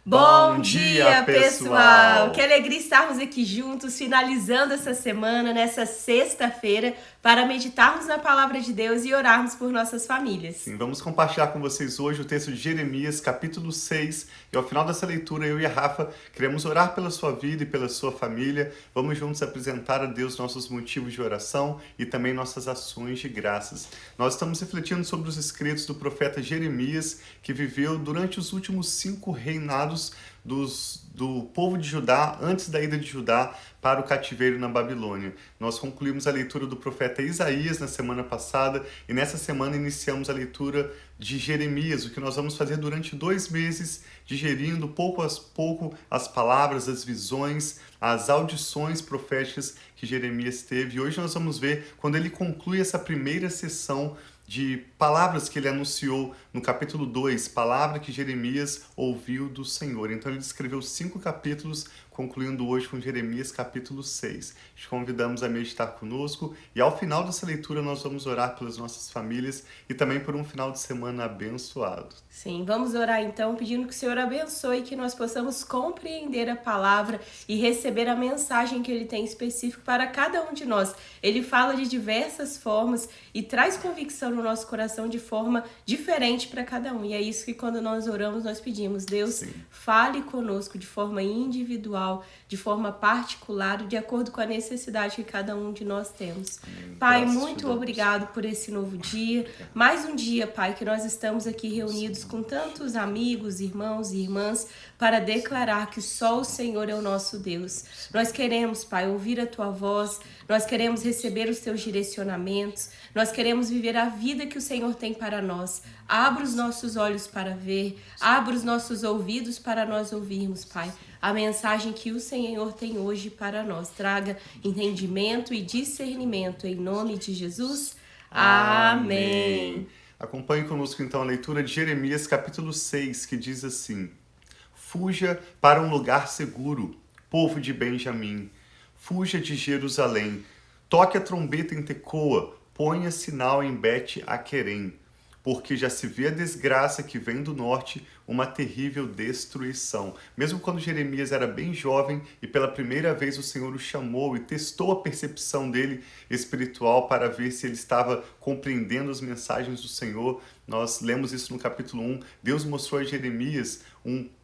Bom dia, pessoal! Que alegria estarmos aqui juntos, finalizando essa semana, nessa sexta-feira, para meditarmos na Palavra de Deus e orarmos por nossas famílias. Sim, vamos compartilhar com vocês hoje o texto de Jeremias, capítulo 6. E ao final dessa leitura, eu e a Rafa queremos orar pela sua vida e pela sua família. Vamos juntos apresentar a Deus nossos motivos de oração e também nossas ações de graças. Nós estamos refletindo sobre os escritos do profeta Jeremias, que viveu durante os últimos 5 reinados do povo de Judá, antes da ida de Judá para o cativeiro na Babilônia. Nós concluímos a leitura do profeta Isaías na semana passada e nessa semana iniciamos a leitura de Jeremias, o que nós vamos fazer durante 2 meses, digerindo pouco a pouco as palavras, as visões, as audições proféticas que Jeremias teve. E hoje nós vamos ver quando ele conclui essa primeira sessão de palavras que ele anunciou no capítulo 2, palavra que Jeremias ouviu do Senhor. Então ele escreveu 5 capítulos, concluindo hoje com Jeremias capítulo 6. Te convidamos a meditar conosco e ao final dessa leitura nós vamos orar pelas nossas famílias e também por um final de semana abençoado. Sim, vamos orar então pedindo que o Senhor abençoe, que nós possamos compreender a palavra e receber a mensagem que Ele tem específico para cada um de nós. Ele fala de diversas formas e traz convicção no nosso coração de forma diferente para cada um. E é isso que quando nós oramos, nós pedimos. Deus, Sim. Fale conosco de forma individual, de forma particular, de acordo com a necessidade que cada um de nós temos. Amém. Pai, Graças muito obrigado por esse novo dia. Mais um dia, Pai, que nós estamos aqui reunidos com tantos amigos, irmãos e irmãs para declarar que só o Senhor é o nosso Deus. Nós queremos, Pai, ouvir a Tua voz, nós queremos receber os Teus direcionamentos, nós queremos viver a vida que o Senhor tem para nós. Abra os nossos olhos para ver, abra os nossos ouvidos para nós ouvirmos, Pai, a mensagem que o Senhor tem hoje para nós. Traga entendimento e discernimento, em nome de Jesus. Amém. Acompanhe conosco então a leitura de Jeremias capítulo 6, que diz assim: Fuja para um lugar seguro, povo de Benjamim. Fuja de Jerusalém. Toque a trombeta em Tecoa, ponha sinal em Bet-Aquerem, porque já se vê a desgraça que vem do norte, uma terrível destruição. Mesmo quando Jeremias era bem jovem e pela primeira vez o Senhor o chamou e testou a percepção dele espiritual para ver se ele estava compreendendo as mensagens do Senhor, nós lemos isso no capítulo 1, Deus mostrou a Jeremias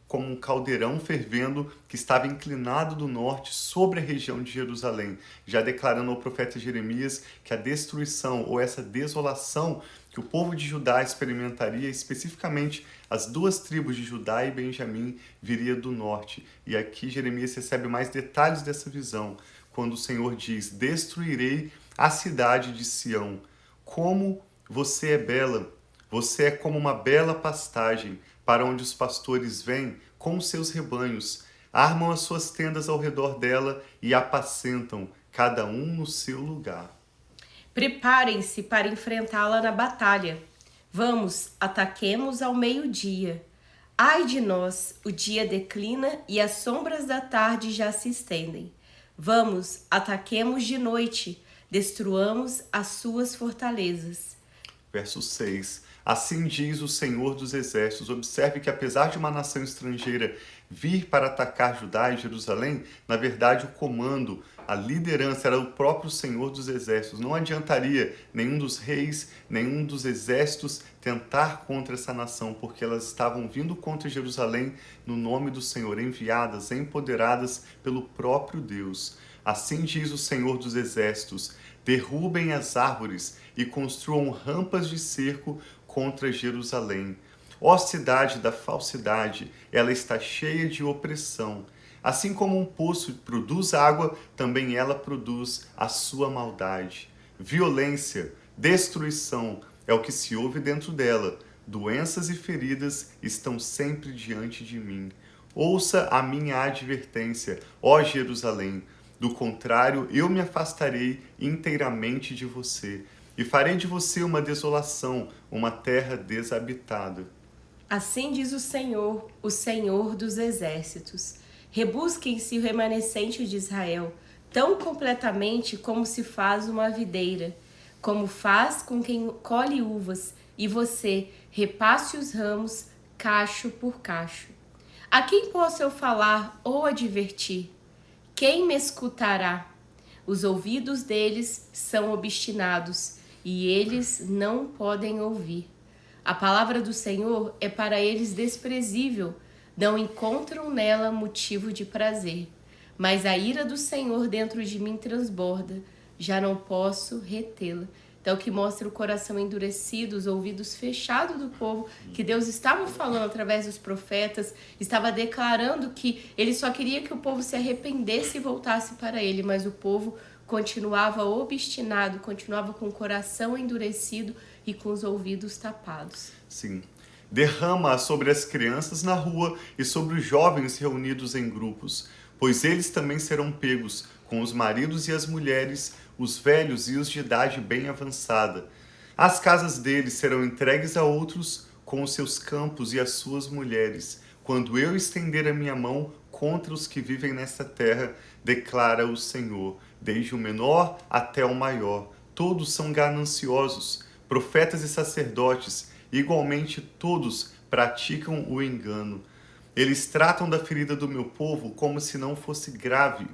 como um caldeirão fervendo que estava inclinado do norte sobre a região de Jerusalém, já declarando ao profeta Jeremias que a destruição ou essa desolação que o povo de Judá experimentaria, especificamente as 2 tribos de Judá e Benjamim, viria do norte. E aqui Jeremias recebe mais detalhes dessa visão, quando o Senhor diz: destruirei a cidade de Sião. Como você é bela! Você é como uma bela pastagem, para onde os pastores vêm com seus rebanhos, armam as suas tendas ao redor dela e apacentam, cada um no seu lugar. Preparem-se para enfrentá-la na batalha. Vamos, ataquemos ao meio-dia. Ai de nós, o dia declina e as sombras da tarde já se estendem. Vamos, ataquemos de noite, destruamos as suas fortalezas. Verso 6. Assim diz o Senhor dos Exércitos. Observe que apesar de uma nação estrangeira vir para atacar Judá e Jerusalém, na verdade o comando, a liderança era o próprio Senhor dos Exércitos. Não adiantaria nenhum dos reis, nenhum dos exércitos tentar contra essa nação, porque elas estavam vindo contra Jerusalém no nome do Senhor, enviadas, empoderadas pelo próprio Deus. Assim diz o Senhor dos Exércitos: derrubem as árvores e construam rampas de cerco contra Jerusalém. Ó cidade da falsidade, ela está cheia de opressão. Assim como um poço produz água, também ela produz a sua maldade. Violência, destruição é o que se ouve dentro dela. Doenças e feridas estão sempre diante de mim. Ouça a minha advertência, ó Jerusalém. Do contrário, eu me afastarei inteiramente de você e farei de você uma desolação, uma terra desabitada. Assim diz o Senhor dos Exércitos. Rebusquem-se o remanescente de Israel, tão completamente como se faz uma videira, como faz com quem colhe uvas, e você repasse os ramos, cacho por cacho. A quem posso eu falar ou advertir? Quem me escutará? Os ouvidos deles são obstinados e eles não podem ouvir. A palavra do Senhor é para eles desprezível, não encontram nela motivo de prazer. Mas a ira do Senhor dentro de mim transborda, já não posso retê-la. Então, que mostra o coração endurecido, os ouvidos fechados do povo, que Deus estava falando através dos profetas, estava declarando que ele só queria que o povo se arrependesse e voltasse para ele, mas o povo continuava obstinado, continuava com o coração endurecido e com os ouvidos tapados. Sim. Derrama sobre as crianças na rua e sobre os jovens reunidos em grupos, pois eles também serão pegos com os maridos e as mulheres, os velhos e os de idade bem avançada. As casas deles serão entregues a outros com os seus campos e as suas mulheres, quando eu estender a minha mão contra os que vivem nesta terra, declara o Senhor, desde o menor até o maior. Todos são gananciosos, profetas e sacerdotes, igualmente todos praticam o engano. Eles tratam da ferida do meu povo como se não fosse grave.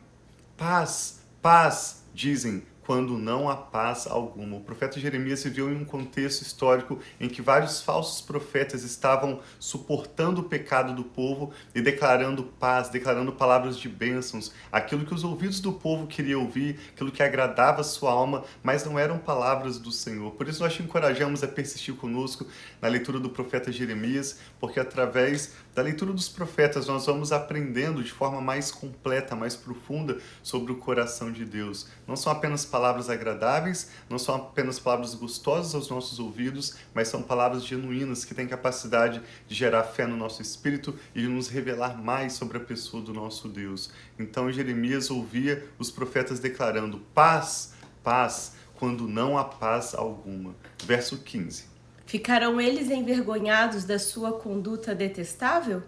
Paz, paz, dizem, quando não há paz alguma. O profeta Jeremias viveu em um contexto histórico em que vários falsos profetas estavam suportando o pecado do povo e declarando paz, declarando palavras de bênçãos, aquilo que os ouvidos do povo queriam ouvir, aquilo que agradava a sua alma, mas não eram palavras do Senhor. Por isso nós te encorajamos a persistir conosco na leitura do profeta Jeremias, porque através da leitura dos profetas nós vamos aprendendo de forma mais completa, mais profunda sobre o coração de Deus. Não são apenas palavras agradáveis, não são apenas palavras gostosas aos nossos ouvidos, mas são palavras genuínas que têm capacidade de gerar fé no nosso espírito e de nos revelar mais sobre a pessoa do nosso Deus. Então Jeremias ouvia os profetas declarando paz, paz, quando não há paz alguma. Verso 15. Ficarão eles envergonhados da sua conduta detestável?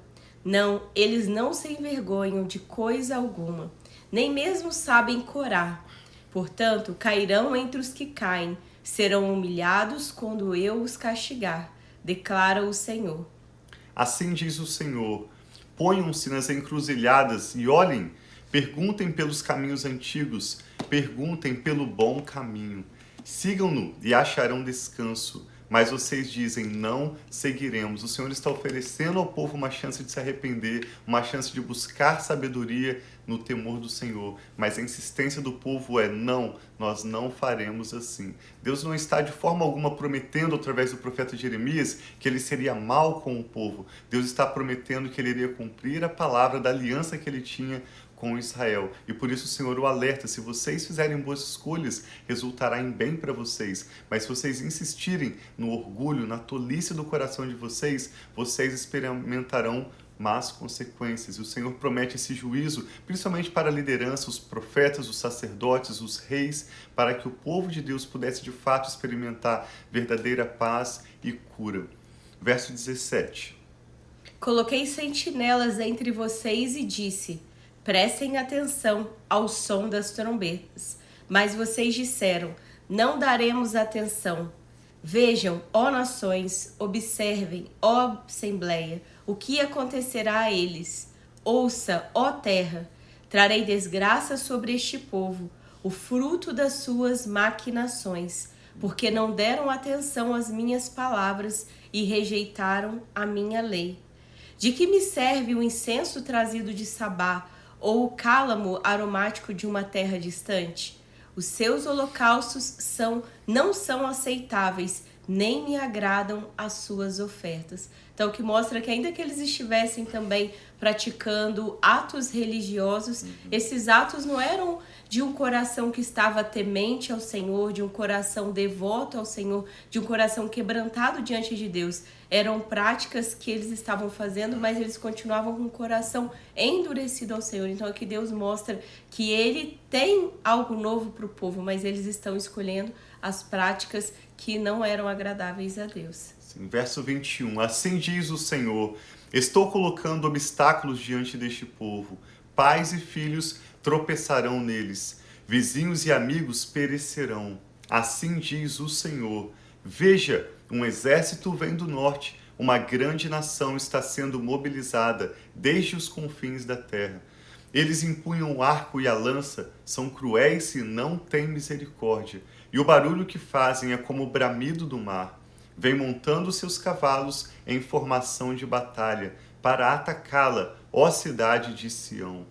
Não, eles não se envergonham de coisa alguma, nem mesmo sabem corar. Portanto, cairão entre os que caem, serão humilhados quando eu os castigar, declara o Senhor. Assim diz o Senhor, ponham-se nas encruzilhadas e olhem, perguntem pelos caminhos antigos, perguntem pelo bom caminho. Sigam-no e acharão descanso. Mas vocês dizem, não seguiremos. O Senhor está oferecendo ao povo uma chance de se arrepender, uma chance de buscar sabedoria no temor do Senhor. Mas a insistência do povo é, não, nós não faremos assim. Deus não está de forma alguma prometendo, através do profeta Jeremias, que ele seria mal com o povo. Deus está prometendo que ele iria cumprir a palavra da aliança que ele tinha com Israel. E por isso o Senhor o alerta, se vocês fizerem boas escolhas, resultará em bem para vocês. Mas se vocês insistirem no orgulho, na tolice do coração de vocês, vocês experimentarão más consequências. E o Senhor promete esse juízo, principalmente para a liderança, os profetas, os sacerdotes, os reis, para que o povo de Deus pudesse de fato experimentar verdadeira paz e cura. Verso 17. Coloquei sentinelas entre vocês e disse, prestem atenção ao som das trombetas. Mas vocês disseram, não daremos atenção. Vejam, ó nações, observem, ó assembleia, o que acontecerá a eles. Ouça, ó terra, trarei desgraça sobre este povo, o fruto das suas maquinações, porque não deram atenção às minhas palavras e rejeitaram a minha lei. De que me serve o incenso trazido de Sabá, ou o cálamo aromático de uma terra distante? Os seus holocaustos não são aceitáveis, nem me agradam as suas ofertas. Então, o que mostra que ainda que eles estivessem também praticando atos religiosos, esses atos não eram de um coração que estava temente ao Senhor, de um coração devoto ao Senhor, de um coração quebrantado diante de Deus. Eram práticas que eles estavam fazendo, mas eles continuavam com o coração endurecido ao Senhor. Então aqui Deus mostra que Ele tem algo novo para o povo, mas eles estão escolhendo as práticas que não eram agradáveis a Deus. Sim, verso 21. Assim diz o Senhor, estou colocando obstáculos diante deste povo. Pais e filhos tropeçarão neles. Vizinhos e amigos perecerão. Assim diz o Senhor. Veja, um exército vem do norte, uma grande nação está sendo mobilizada desde os confins da terra. Eles empunham o arco e a lança, são cruéis e não têm misericórdia. E o barulho que fazem é como o bramido do mar. Vêm montando seus cavalos em formação de batalha, para atacá-la, ó cidade de Sião.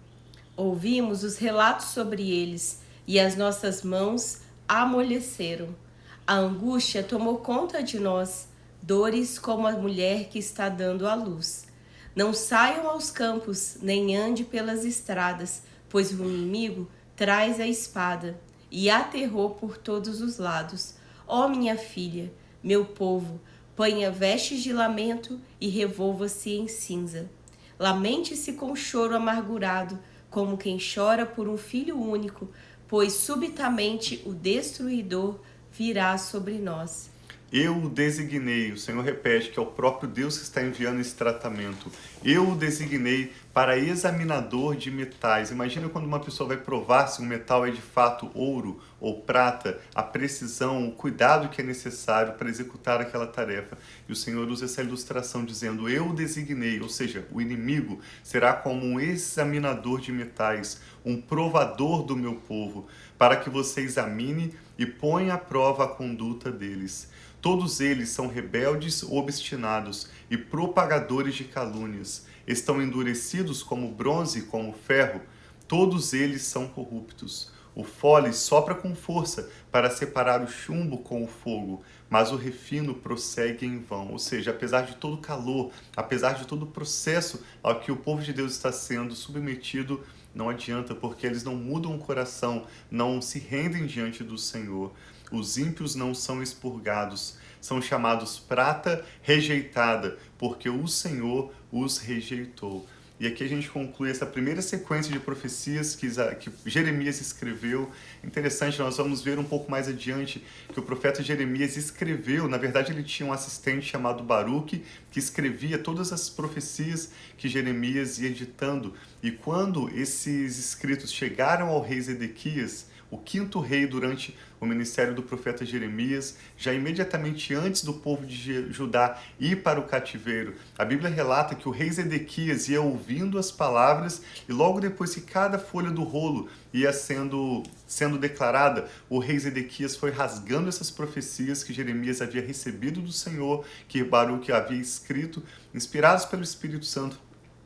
Ouvimos os relatos sobre eles, e as nossas mãos amoleceram. A angústia tomou conta de nós, dores como a mulher que está dando à luz. Não saiam aos campos, nem ande pelas estradas, pois o inimigo traz a espada e aterrou por todos os lados. Ó minha filha, meu povo, ponha vestes de lamento e revolva-se em cinza. Lamente-se com choro amargurado, como quem chora por um filho único, pois subitamente o destruidor virá sobre nós. Eu o designei, o Senhor repete que é o próprio Deus que está enviando esse tratamento. Eu o designei para examinador de metais. Imagina quando uma pessoa vai provar se um metal é de fato ouro ou prata, a precisão, o cuidado que é necessário para executar aquela tarefa. E o Senhor usa essa ilustração dizendo, eu o designei, ou seja, o inimigo será como um examinador de metais, um provador do meu povo, para que você examine e ponha à prova a conduta deles. Todos eles são rebeldes, obstinados e propagadores de calúnias. Estão endurecidos como bronze e como ferro. Todos eles são corruptos. O fole sopra com força para separar o chumbo com o fogo, mas o refino prossegue em vão. Ou seja, apesar de todo o calor, apesar de todo o processo ao que o povo de Deus está sendo submetido, não adianta, porque eles não mudam o coração, não se rendem diante do Senhor. Os ímpios não são expurgados, são chamados prata rejeitada, porque o Senhor os rejeitou. E aqui a gente conclui essa primeira sequência de profecias que Jeremias escreveu. Interessante, nós vamos ver um pouco mais adiante que o profeta Jeremias escreveu, na verdade ele tinha um assistente chamado Baruque, que escrevia todas as profecias que Jeremias ia editando. E quando esses escritos chegaram ao rei Zedequias, o quinto rei durante o ministério do profeta Jeremias, já imediatamente antes do povo de Judá ir para o cativeiro, a Bíblia relata que o rei Zedequias ia ouvindo as palavras e logo depois que cada folha do rolo ia sendo declarada, o rei Zedequias foi rasgando essas profecias que Jeremias havia recebido do Senhor, que Baruque havia escrito, inspirados pelo Espírito Santo.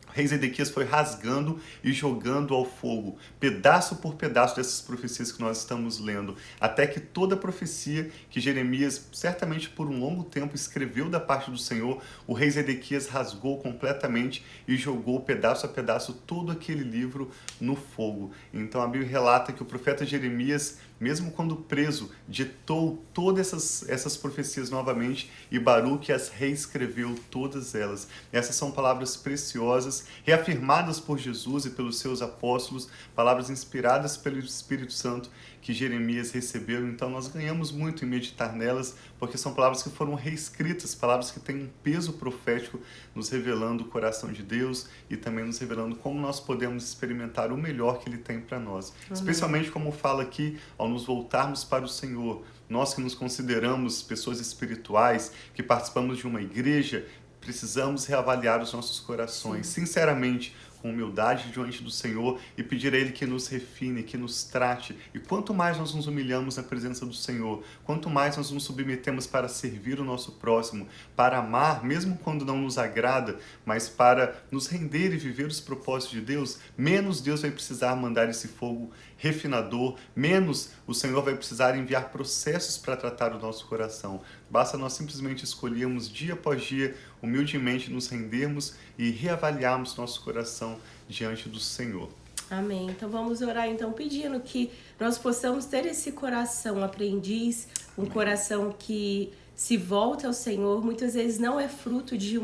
O rei Zedequias foi rasgando e jogando ao fogo, pedaço por pedaço dessas profecias que nós estamos lendo, até que toda a profecia que Jeremias, certamente por um longo tempo, escreveu da parte do Senhor, o rei Zedequias rasgou completamente e jogou pedaço a pedaço todo aquele livro no fogo. Então a Bíblia relata que o profeta Jeremias, mesmo quando preso, ditou todas essas profecias novamente e Baruque as reescreveu todas elas. Essas são palavras preciosas, reafirmadas por Jesus e pelos seus apóstolos, palavras inspiradas pelo Espírito Santo que Jeremias recebeu. Então nós ganhamos muito em meditar nelas, porque são palavras que foram reescritas, palavras que têm um peso profético, nos revelando o coração de Deus e também nos revelando como nós podemos experimentar o melhor que Ele tem para nós. Amém. Especialmente como fala aqui, ao nos voltarmos para o Senhor, nós que nos consideramos pessoas espirituais, que participamos de uma igreja, precisamos reavaliar os nossos corações, sinceramente, com humildade diante do Senhor e pedir a Ele que nos refine, que nos trate. E quanto mais nós nos humilhamos na presença do Senhor, quanto mais nós nos submetemos para servir o nosso próximo, para amar, mesmo quando não nos agrada, mas para nos render e viver os propósitos de Deus, menos Deus vai precisar mandar esse fogo refinador, menos o Senhor vai precisar enviar processos para tratar o nosso coração. Basta nós simplesmente escolhermos dia após dia, humildemente nos rendermos e reavaliarmos nosso coração diante do Senhor. Amém. Então vamos orar então pedindo que nós possamos ter esse coração aprendiz, um coração que se volta ao Senhor. Muitas vezes não é fruto de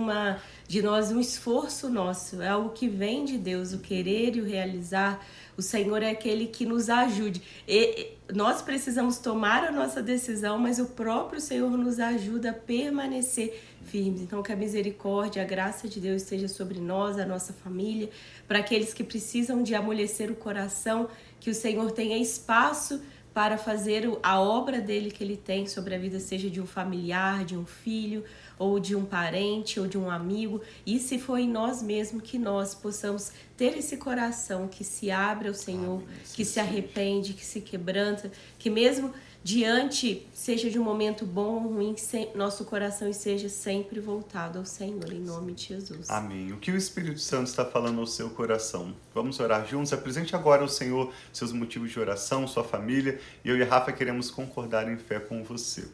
nós um esforço nosso, é algo que vem de Deus, o querer e o realizar. O Senhor é aquele que nos ajude. E nós precisamos tomar a nossa decisão, mas o próprio Senhor nos ajuda a permanecer firmes. Então que a misericórdia, a graça de Deus esteja sobre nós, a nossa família, para aqueles que precisam de amolecer o coração, que o Senhor tenha espaço para fazer a obra dele que ele tem sobre a vida, seja de um familiar, de um filho, ou de um parente, ou de um amigo. E se for em nós mesmos, que nós possamos ter esse coração que se abre ao Senhor, que se arrepende, que se quebranta, que mesmo diante, seja de um momento bom ou ruim, nosso coração esteja sempre voltado ao Senhor, em nome de Jesus. Amém. O que o Espírito Santo está falando ao seu coração? Vamos orar juntos? Apresente agora ao Senhor seus motivos de oração, sua família, e eu e a Rafa queremos concordar em fé com você.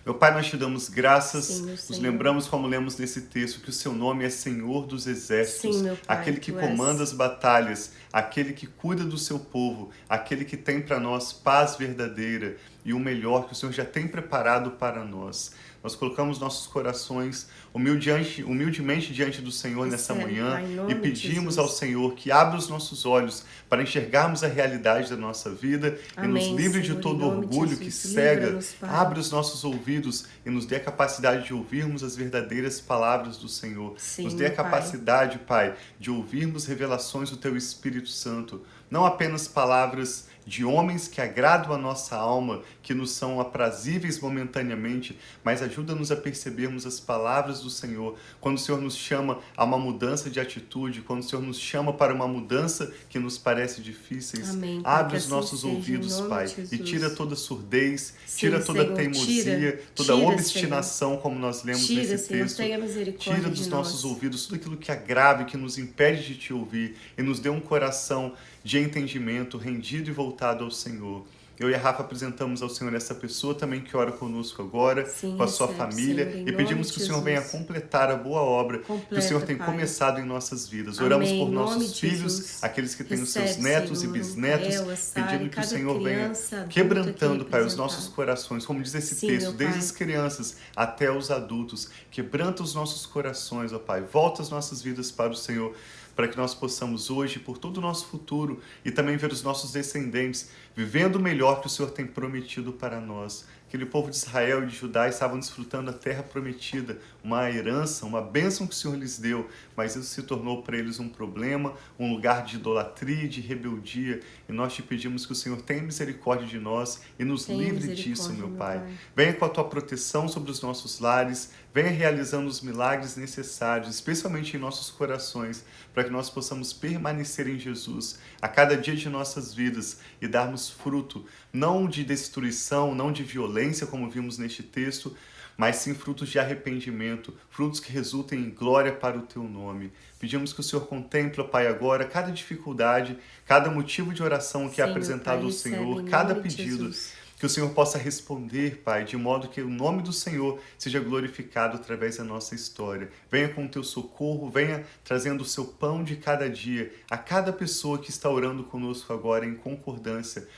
Meu Pai, nós te damos graças, Sim, nos lembramos como lemos nesse texto, que o seu nome é Senhor dos Exércitos, Sim, meu Pai, aquele que tu comanda és. as batalhas, aquele que cuida do seu povo, aquele que tem para nós paz verdadeira e o melhor que o Senhor já tem preparado para nós. Nós colocamos nossos corações humildemente diante do Senhor nessa manhã Pai, em nome e de pedimos Jesus. ao Senhor que abra os nossos olhos para enxergarmos a realidade da nossa vida Amém, e nos livre Senhor, de em todo nome de orgulho que Jesus. cega. Livra-nos, Pai. Abre os nossos ouvidos e nos dê a capacidade de ouvirmos as verdadeiras palavras do Senhor. Sim, Nos dê a meu Pai. capacidade, Pai, de ouvirmos revelações do Teu Espírito Santo. Não apenas palavras de homens que agradam a nossa alma, que nos são aprazíveis momentaneamente, mas ajuda-nos a percebermos as palavras do Senhor. Quando o Senhor nos chama a uma mudança de atitude, quando o Senhor nos chama para uma mudança que nos parece difíceis, Amém, Pai, abre que os assim nossos seja, em ouvidos, nome Pai, de e Jesus. tira toda surdez, Sim, tira toda Senhor, teimosia, toda tira, obstinação, como nós lemos Tira, nesse Senhor, texto. tenha misericórdia Tira dos de nossos nós. ouvidos tudo aquilo que agrave, que nos impede de te ouvir, e nos dê um coração de entendimento, rendido e voltado ao Senhor. Eu e a Rafa apresentamos ao Senhor essa pessoa também que ora conosco agora, Sim, com a sua recebe, família, Senhor, em e pedimos nome que de o Senhor venha Jesus. completar a boa obra que o Completa, Senhor tem Pai. começado em nossas vidas. Amém, Oramos em por nome nossos de filhos, Jesus. aqueles que têm os seus Recebe, netos Senhor, e bisnetos, Rafael, a Sara, pedindo que o cada Senhor venha criança, adulta quebrantando, aqui Pai, os representada. nossos corações, como diz esse Sim, texto, meu desde Pai. as crianças até os adultos. Quebranta os nossos corações, ó Pai. Volta as nossas vidas para o Senhor, para que nós possamos hoje, por todo o nosso futuro, e também ver os nossos descendentes vivendo o melhor que o Senhor tem prometido para nós. Aquele povo de Israel e de Judá estavam desfrutando a terra prometida, uma herança, uma bênção que o Senhor lhes deu, mas isso se tornou para eles um problema, um lugar de idolatria e de rebeldia, e nós te pedimos que o Senhor tenha misericórdia de nós e nos Tenha livre misericórdia, disso, meu meu Pai. Pai. Venha com a tua proteção sobre os nossos lares, venha realizando os milagres necessários, especialmente em nossos corações, para que nós possamos permanecer em Jesus a cada dia de nossas vidas e darmos fruto, não de destruição, não de violência, como vimos neste texto, mas sim frutos de arrependimento, frutos que resultem em glória para o teu nome. Pedimos que o Senhor contemple, Pai, agora cada dificuldade, cada motivo de oração que é Sim, meu apresentado Pai, ao recebe, Senhor, em cada nome de pedido. Jesus. Que o Senhor possa responder, Pai, de modo que o nome do Senhor seja glorificado através da nossa história. Venha com o teu socorro, venha trazendo o seu pão de cada dia a cada pessoa que está orando conosco agora em concordância,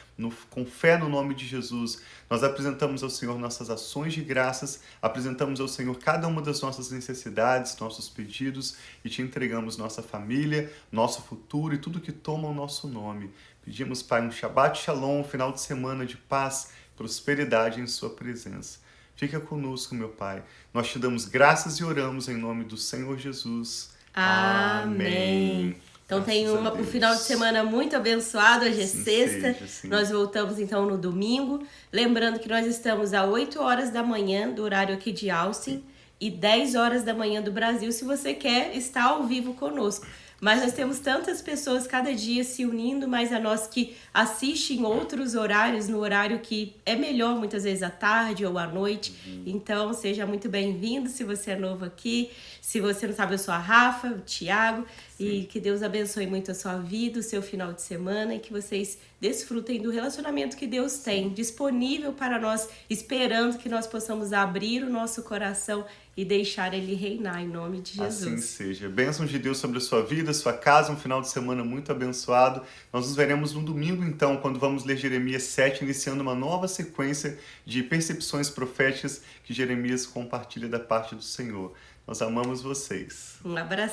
com fé no nome de Jesus. Nós apresentamos ao Senhor nossas ações de graças, apresentamos ao Senhor cada uma das nossas necessidades, nossos pedidos e te entregamos nossa família, nosso futuro e tudo que toma o nosso nome. Pedimos, Pai, um Shabbat Shalom, um final de semana de paz, prosperidade em sua presença. Fica conosco, meu Pai. Nós te damos graças e oramos em nome do Senhor Jesus. Amém. Então tem Graças a um Deus. final de semana muito abençoado, hoje é Sim, sexta, seja, sim. nós voltamos então no domingo, lembrando que nós estamos às 8 horas da manhã do horário aqui de Austin e 10 horas da manhã do Brasil, se você quer estar ao vivo conosco. Mas nós temos tantas pessoas cada dia se unindo, mas a nós que assistem outros horários, no horário que é melhor, muitas vezes à tarde ou à noite. Então, seja muito bem-vindo se você é novo aqui. Se você não sabe, eu sou a Rafa, o Thiago. E que Deus abençoe muito a sua vida, o seu final de semana e que vocês desfrutem do relacionamento que Deus tem disponível para nós, esperando que nós possamos abrir o nosso coração e deixar Ele reinar em nome de Jesus. Assim seja. Bênção de Deus sobre a sua vida, sua casa, um final de semana muito abençoado. Nós nos veremos no domingo, então, quando vamos ler Jeremias 7, iniciando uma nova sequência de percepções proféticas que Jeremias compartilha da parte do Senhor. Nós amamos vocês. Um abraço.